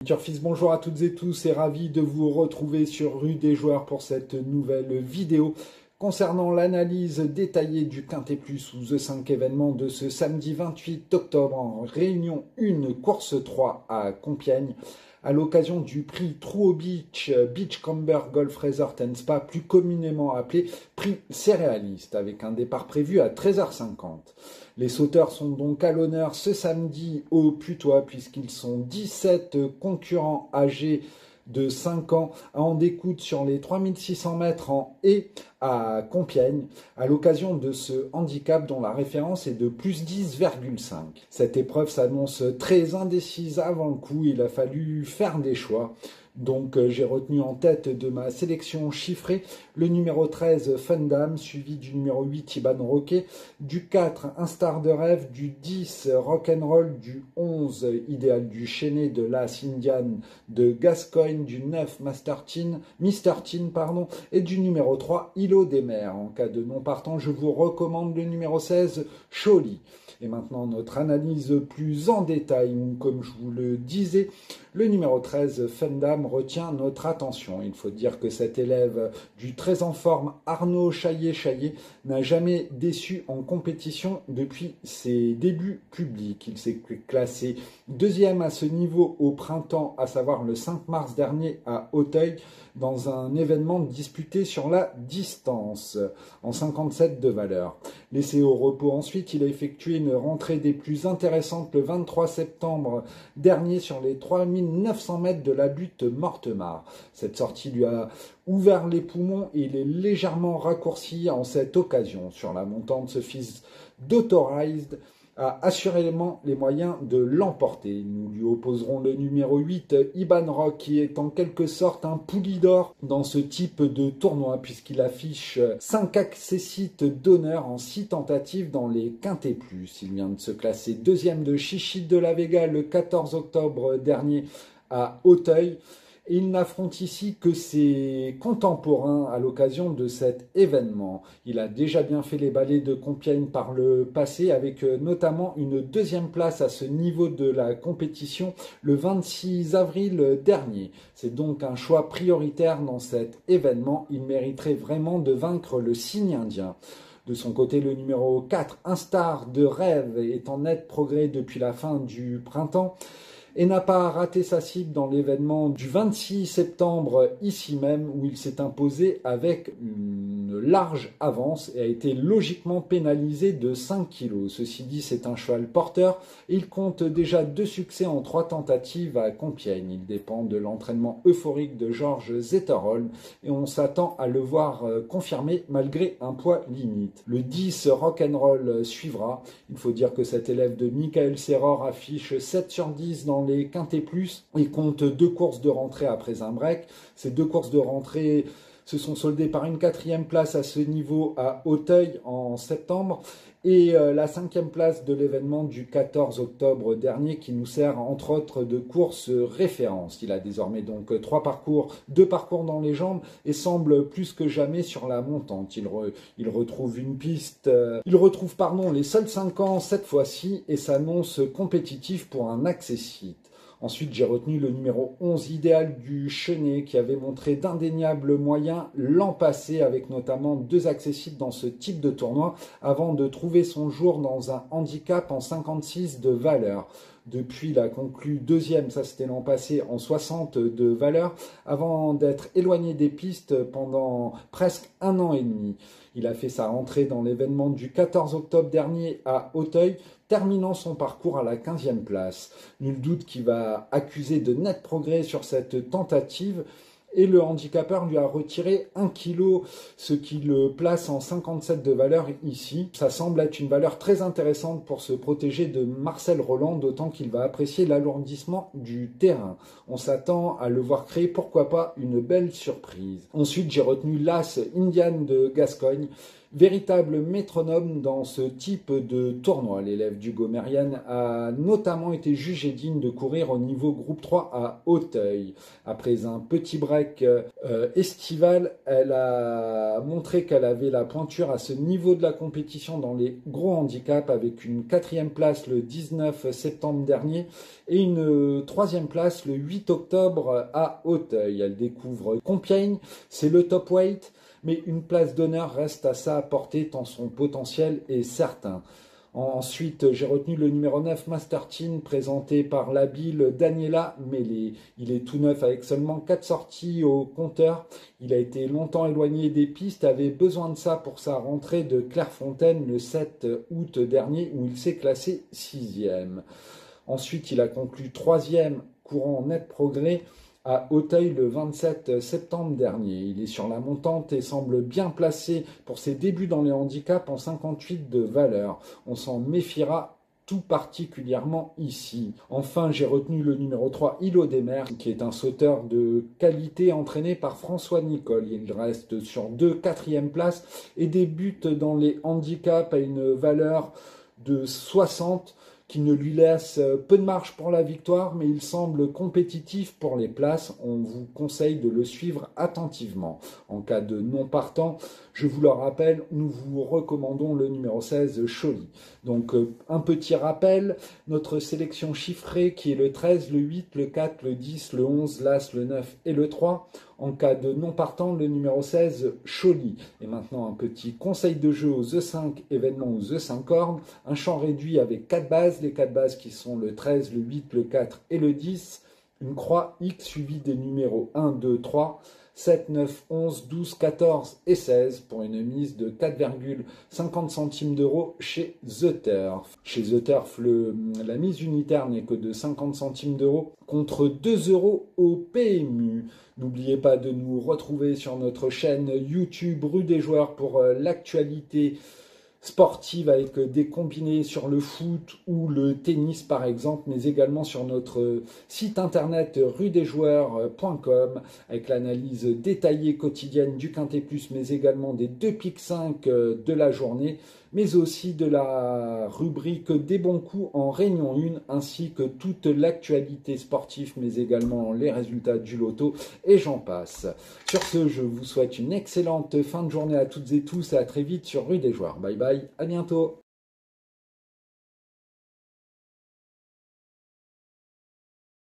Futur Fils, bonjour à toutes et tous et ravi de vous retrouver sur Rue des Joueurs pour cette nouvelle vidéo concernant l'analyse détaillée du Quintet Plus ou The 5 événements de ce samedi 28 octobre en Réunion 1, course 3 à Compiègne, à l'occasion du prix True Beach Beachcomber Golf Resort and Spa, plus communément appelé prix céréaliste, avec un départ prévu à 13h50. Les sauteurs sont donc à l'honneur ce samedi au Putois, puisqu'ils sont 17 concurrents âgés de 5 ans à en découdre sur les 3600 mètres en haie à Compiègne, à l'occasion de ce handicap dont la référence est de plus 10,5. Cette épreuve s'annonce très indécise avant le coup, il a fallu faire des choix. Donc j'ai retenu en tête de ma sélection chiffrée le numéro 13 Fundam, suivi du numéro 8 Iban Roquet, du 4 Un Star de Rêve, du 10 Rock'n'Roll, du 11 Idéal du Chénet de l'As Indian de Gascogne, du 9 Mr. Teen, et du numéro 3 Îlot des Mers. En cas de non partant, je vous recommande le numéro 16 Choli. Et maintenant, notre analyse plus en détail, comme je vous le disais, le numéro 13, Fundam, retient notre attention. Il faut dire que cet élève du très en forme Arnaud Chaillet n'a jamais déçu en compétition depuis ses débuts publics. Il s'est classé deuxième à ce niveau au printemps, à savoir le 5 mars dernier à Auteuil, dans un événement disputé sur la distance, en 57 de valeur. Laissé au repos ensuite, il a effectué une rentrée des plus intéressantes le 23 septembre dernier sur les 3900 mètres de la butte Mortemart. Cette sortie lui a ouvert les poumons et il est légèrement raccourci en cette occasion. Sur la montante, ce fils d'Authorized a assurément les moyens de l'emporter. Nous lui opposerons le numéro 8, Iban Rock, qui est en quelque sorte un poulidor dans ce type de tournoi, puisqu'il affiche 5 accessites d'honneur en 6 tentatives dans les Quintets Plus. Il vient de se classer deuxième de Chichi de la Vega le 14 octobre dernier à Auteuil. Il n'affronte ici que ses contemporains à l'occasion de cet événement. Il a déjà bien fait les balais de Compiègne par le passé, avec notamment une deuxième place à ce niveau de la compétition le 26 avril dernier. C'est donc un choix prioritaire dans cet événement. Il mériterait vraiment de vaincre le cygne indien. De son côté, le numéro 4, Un Star de Rêve, est en net progrès depuis la fin du printemps et n'a pas raté sa cible dans l'événement du 26 septembre ici même, où il s'est imposé avec une large avance et a été logiquement pénalisé de 5 kg. Ceci dit, c'est un cheval porteur et il compte déjà 2 succès en 3 tentatives à Compiègne. Il dépend de l'entraînement euphorique de Georges Zetterholm et on s'attend à le voir confirmer malgré un poids limite. Le 10 Rock'n'Roll suivra. Il faut dire que cet élève de Michael Serror affiche 7 sur 10 dans les Quintets Plus. Il compte 2 courses de rentrée après un break. Ces 2 courses de rentrée se sont soldées par une 4e place à ce niveau à Auteuil en septembre et la 5e place de l'événement du 14 octobre dernier qui nous sert entre autres de course référence. Il a désormais donc 2 parcours dans les jambes et semble plus que jamais sur la montante. Il retrouve une piste, les seuls 5 ans cette fois-ci et s'annonce compétitif pour un accessite. Ensuite, j'ai retenu le numéro 11 Idéal du Chénet qui avait montré d'indéniables moyens l'an passé avec notamment 2 accessites dans ce type de tournoi avant de trouver son jour dans un handicap en 56 de valeur. Depuis, il a conclu deuxième, ça c'était l'an passé, en 60 de valeur, avant d'être éloigné des pistes pendant presque 1 an et demi. Il a fait sa rentrée dans l'événement du 14 octobre dernier à Auteuil, terminant son parcours à la 15e place. Nul doute qu'il va accuser de net progrès sur cette tentative. Et le handicapeur lui a retiré 1 kg, ce qui le place en 57 de valeur ici. Ça semble être une valeur très intéressante pour se protéger de Marcel Roland, d'autant qu'il va apprécier l'alourdissement du terrain. On s'attend à le voir créer, pourquoi pas, une belle surprise. Ensuite, j'ai retenu l'As Indian de Gascogne, Véritable métronome dans ce type de tournoi, l'élève d'Hugo Mérienne a notamment été jugé digne de courir au niveau groupe 3 à Auteuil. Après un petit break estival, elle a montré qu'elle avait la pointure à ce niveau de la compétition dans les gros handicaps avec une 4e place le 19 septembre dernier et une 3e place le 8 octobre à Auteuil. Elle découvre Compiègne, c'est le top weight, mais une place d'honneur reste à sa portée tant son potentiel est certain. Ensuite, j'ai retenu le numéro 9, Mastertin, présenté par l'habile Daniela Mellet. Il est tout neuf avec seulement 4 sorties au compteur. Il a été longtemps éloigné des pistes, avait besoin de ça pour sa rentrée de Clairefontaine le 7 août dernier, où il s'est classé 6e. Ensuite, il a conclu 3e, courant en net progrès, à Auteuil le 27 septembre dernier. Il est sur la montante et semble bien placé pour ses débuts dans les handicaps en 58 de valeur. On s'en méfiera tout particulièrement ici. Enfin, j'ai retenu le numéro 3, Ilo Demer, qui est un sauteur de qualité entraîné par François Nicole. Il reste sur 2 4e places et débute dans les handicaps à une valeur de 60, qui ne lui laisse peu de marge pour la victoire, mais il semble compétitif pour les places. On vous conseille de le suivre attentivement. En cas de non partant, je vous le rappelle, nous vous recommandons le numéro 16, Choly. Donc un petit rappel, notre sélection chiffrée qui est le 13, le 8, le 4, le 10, le 11, l'As, le 9 et le 3. En cas de non partant, le numéro 16, Choly. Et maintenant, un petit conseil de jeu aux E5 événements aux E5 cornes. Un champ réduit avec 4 bases. Les 4 bases qui sont le 13, le 8, le 4 et le 10. Une croix X suivie des numéros 1, 2, 3, 7, 9, 11, 12, 14 et 16 pour une mise de 4,50 centimes d'euros chez The Turf. Chez The Turf, la mise unitaire n'est que de 50 centimes d'euros contre 2 euros au PMU. N'oubliez pas de nous retrouver sur notre chaîne YouTube Rue des Joueurs pour l'actualité sportive avec des combinés sur le foot ou le tennis par exemple, mais également sur notre site internet rudesjoueurs.com avec l'analyse détaillée quotidienne du Quintet Plus, mais également des 2 piques 5 de la journée, mais aussi de la rubrique des bons coups en Réunion 1, ainsi que toute l'actualité sportive, mais également les résultats du loto, et j'en passe. Sur ce, je vous souhaite une excellente fin de journée à toutes et tous, et à très vite sur Rue des Joueurs. Bye bye, à bientôt.